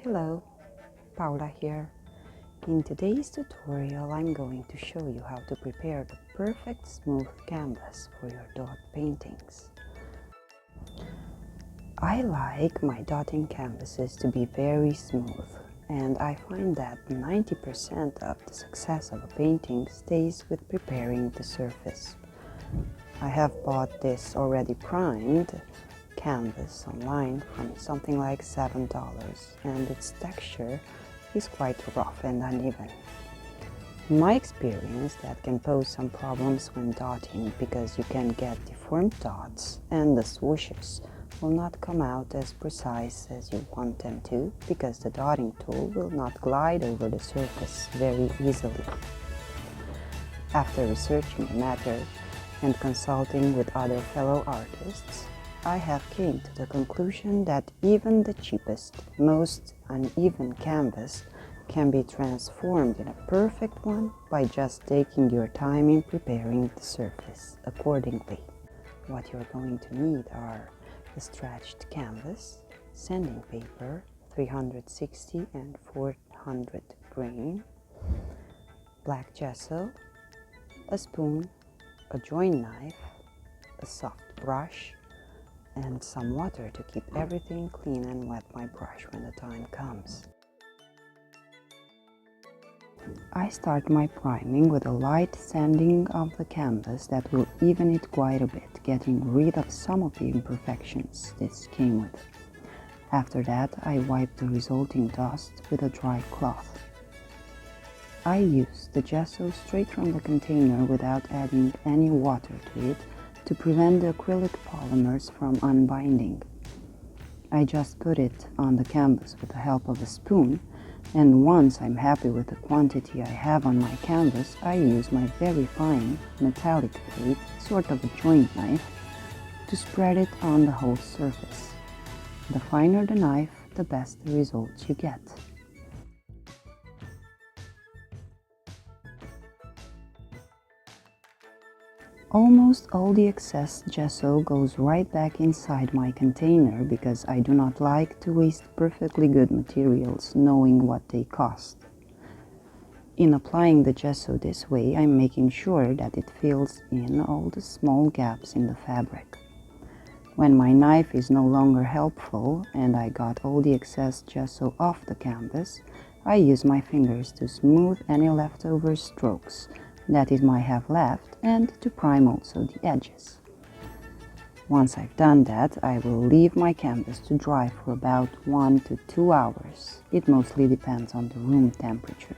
Hello, Paula here. In today's tutorial, I'm going to show you how to prepare the perfect smooth canvas for your dot paintings. I like my dotting canvases to be very smooth, and I find that 90% of the success of a painting stays with preparing the surface. I have bought this already primed canvas online from something like $7, and its texture is quite rough and uneven. In my experience, that can pose some problems when dotting because you can get deformed dots and the swooshes will not come out as precise as you want them to because the dotting tool will not glide over the surface very easily. After researching the matter and consulting with other fellow artists, I have came to the conclusion that even the cheapest, most uneven canvas can be transformed in a perfect one by just taking your time in preparing the surface accordingly. What you're going to need are a stretched canvas, sanding paper, 360 and 400 grain, black gesso, a spoon, a joint knife, a soft brush, and some water to keep everything clean and wet my brush when the time comes. I start my priming with a light sanding of the canvas that will even it quite a bit, getting rid of some of the imperfections this came with. After that, I wipe the resulting dust with a dry cloth. I use the gesso straight from the container without adding any water to it to prevent the acrylic polymers from unbinding. I just put it on the canvas with the help of a spoon, and once I'm happy with the quantity I have on my canvas, I use my very fine metallic blade, sort of a joint knife, to spread it on the whole surface. The finer the knife, the best the results you get. Almost all the excess gesso goes right back inside my container because I do not like to waste perfectly good materials knowing what they cost. In applying the gesso this way, I'm making sure that it fills in all the small gaps in the fabric. When my knife is no longer helpful and I got all the excess gesso off the canvas, I use my fingers to smooth any leftover strokes that it might have left and to prime also the edges. Once I've done that, I will leave my canvas to dry for about 1 to 2 hours. It mostly depends on the room temperature.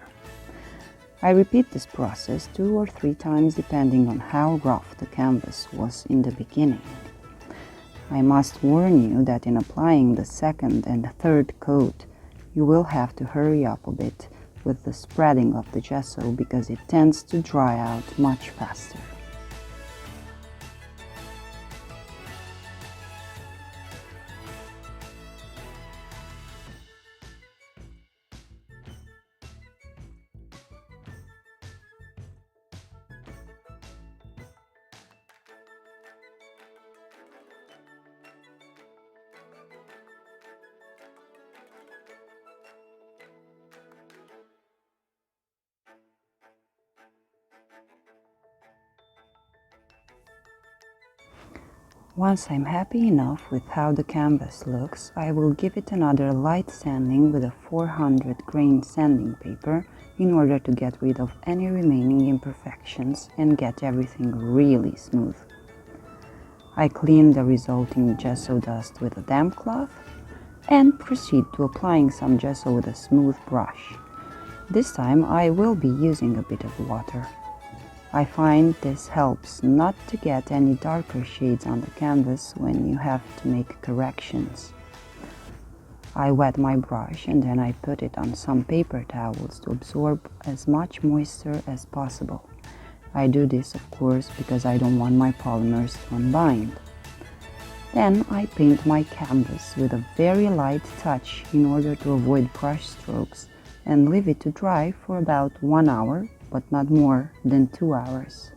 I repeat this process 2 or 3 times depending on how rough the canvas was in the beginning. I must warn you that in applying the second and third coat, you will have to hurry up a bit with the spreading of the gesso because it tends to dry out much faster. Once I'm happy enough with how the canvas looks, I will give it another light sanding with a 400 grain sanding paper in order to get rid of any remaining imperfections and get everything really smooth. I clean the resulting gesso dust with a damp cloth and proceed to applying some gesso with a smooth brush. This time I will be using a bit of water. I find this helps not to get any darker shades on the canvas when you have to make corrections. I wet my brush and then I put it on some paper towels to absorb as much moisture as possible. I do this, of course, because I don't want my polymers to unbind. Then I paint my canvas with a very light touch in order to avoid brush strokes and leave it to dry for about 1 hour, but not more than 2 hours.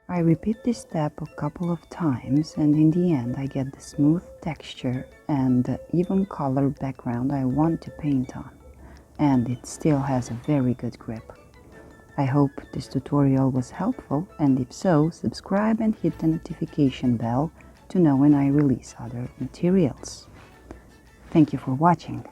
I repeat this step a couple of times, and in the end I get the smooth texture and the even color background I want to paint on. And it still has a very good grip. I hope this tutorial was helpful, and if so, subscribe and hit the notification bell to know when I release other materials. Thank you for watching.